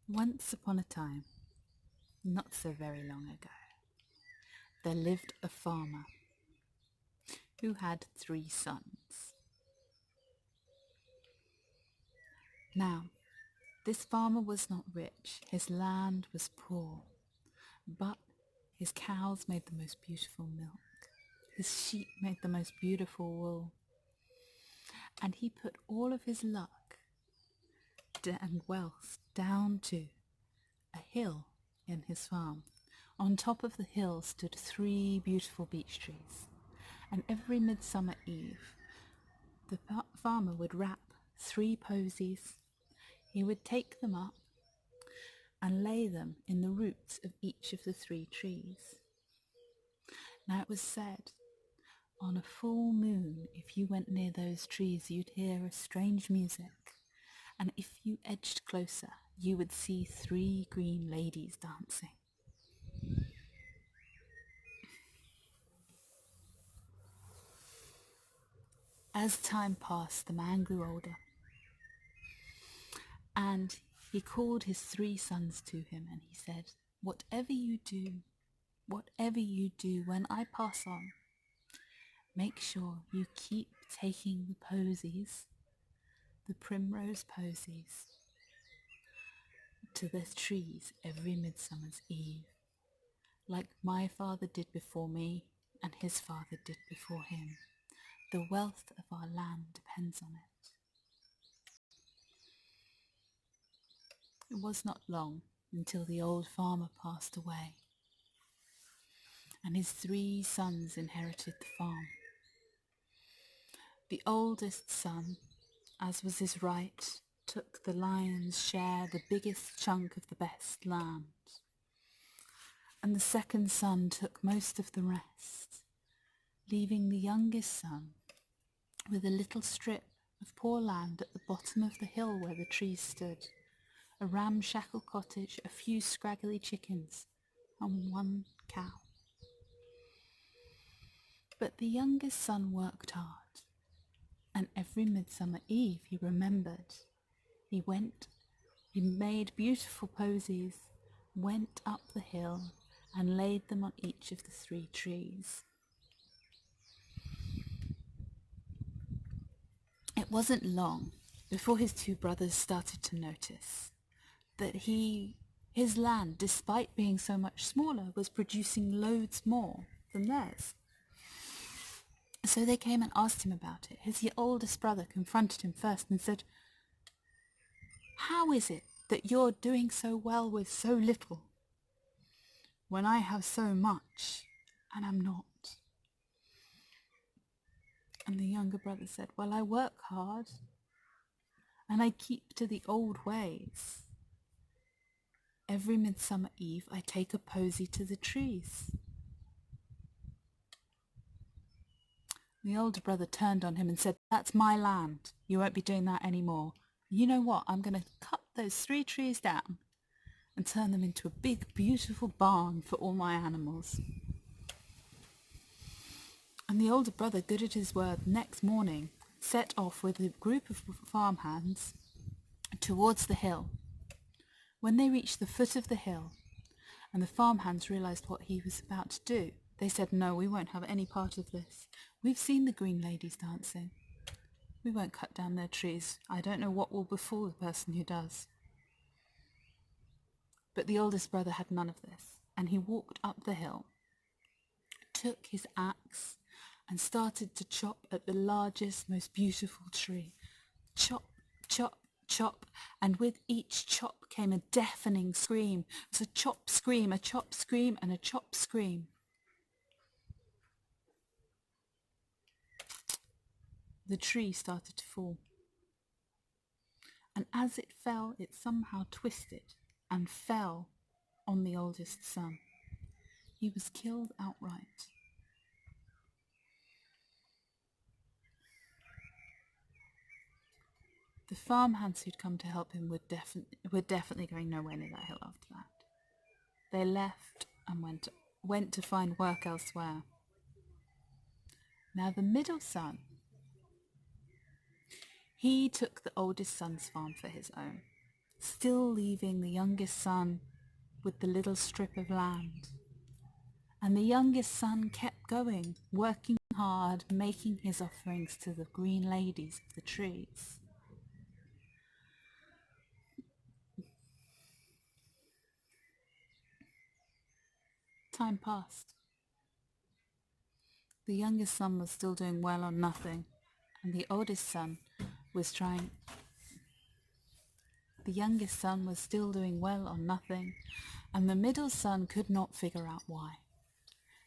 Once upon a time, not so very long ago, there lived a farmer who had 3 sons. Now, this farmer was not rich, his land was poor, but his cows made the most beautiful milk, his sheep made the most beautiful wool, and he put all of his luck and wealth down to a hill in his farm. On top of the hill stood 3 beautiful beech trees, and every midsummer eve the farmer would wrap 3 posies. He would take them up and lay them in the roots of each of the 3 trees. Now it was said, on a full moon, if you went near those trees, you'd hear a strange music, and if you edged closer, you would see 3 green ladies dancing. As time passed, the man grew older, and he called his 3 sons to him, and he said, whatever you do when I pass on, make sure you keep taking the posies, the primrose posies, to the trees every midsummer's eve, like my father did before me and his father did before him. The wealth of our land depends on it. It was not long until the old farmer passed away, and his 3 sons inherited the farm. The oldest son, as was his right, took the lion's share, the biggest chunk of the best land. And the second son took most of the rest, leaving the youngest son with a little strip of poor land at the bottom of the hill where the trees stood, a ramshackle cottage, a few scraggly chickens, and 1 cow. But the youngest son worked hard, and every midsummer eve he remembered. He made beautiful posies, went up the hill, and laid them on each of the 3 trees. It wasn't long before his 2 brothers started to notice that his land, despite being so much smaller, was producing loads more than theirs. So they came and asked him about it. His oldest brother confronted him first and said, how is it that you're doing so well with so little, when I have so much and am not? And the younger brother said, well, I work hard and I keep to the old ways. Every midsummer eve I take a posy to the trees. The older brother turned on him and said, that's my land. You won't be doing that anymore. You know what? I'm going to cut those 3 trees down and turn them into a big, beautiful barn for all my animals. And the older brother, good at his word, next morning set off with a group of farmhands towards the hill. When they reached the foot of the hill and the farmhands realized what he was about to do, they said, no, we won't have any part of this. We've seen the green ladies dancing. We won't cut down their trees. I don't know what will befall the person who does. But the oldest brother had none of this, and he walked up the hill, took his axe, and started to chop at the largest, most beautiful tree. Chop, chop, chop, and with each chop came a deafening scream. It was a chop scream, a chop scream, and a chop scream. The tree started to fall, and as it fell, it somehow twisted and fell on the oldest son. He was killed outright. The farmhands who'd come to help him were definitely going nowhere near that hill after that. They left and went to find work elsewhere. Now the middle son, he took the oldest son's farm for his own. still leaving the youngest son with the little strip of land. And the youngest son kept going, working hard, making his offerings to the green ladies of the trees. Time passed. The youngest son was still doing well on nothing, and the oldest son was trying. The youngest son was still doing well on nothing, and the middle son could not figure out why.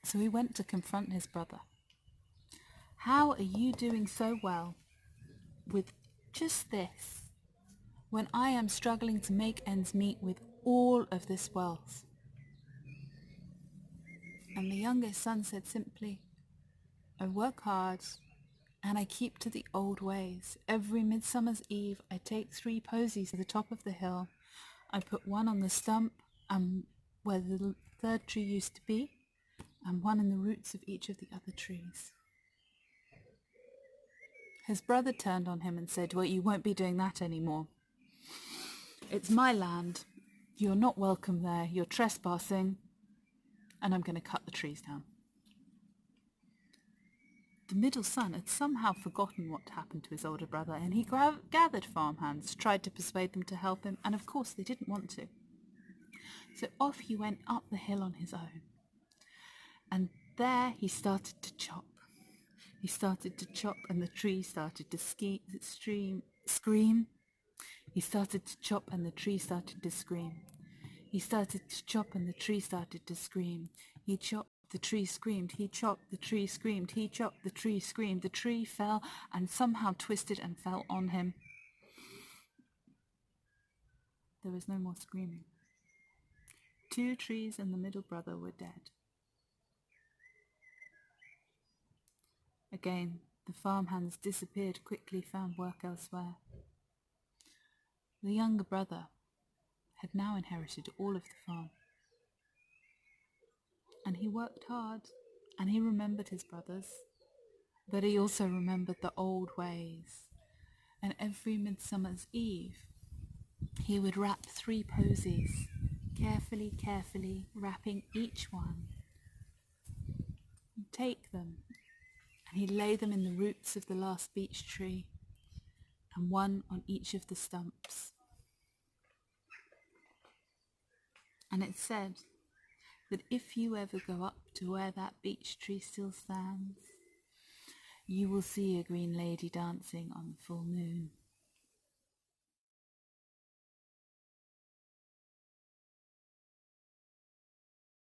So he went to confront his brother. How are you doing so well with just this, when I am struggling to make ends meet with all of this wealth? And the youngest son said simply, I work hard and I keep to the old ways. Every midsummer's eve I take 3 posies to the top of the hill. I put one on the stump where the third tree used to be, and one in the roots of each of the other trees. His brother turned on him and said, well, you won't be doing that anymore. It's my land. You're not welcome there. You're trespassing, and I'm going to cut the trees down. The middle son had somehow forgotten what happened to his older brother, and he gathered farmhands, tried to persuade them to help him, and of course they didn't want to. So off he went up the hill on his own. And there he started to chop. He started to chop, and the tree started to scream. He started to chop, and the tree started to scream. He started to chop, and the tree started to scream. He chopped, the tree screamed. He chopped, the tree screamed. He chopped, the tree screamed. The tree fell and somehow twisted and fell on him. There was no more screaming. 2 trees and the middle brother were dead. Again, the farmhands disappeared, quickly found work elsewhere. The younger brother had now inherited all of the farm. And he worked hard, and he remembered his brothers, but he also remembered the old ways. And every midsummer's eve, he would wrap 3 posies, carefully wrapping each one, and take them, and he'd lay them in the roots of the last beech tree, and one on each of the stumps. And it said that if you ever go up to where that beech tree still stands, you will see a green lady dancing on the full moon.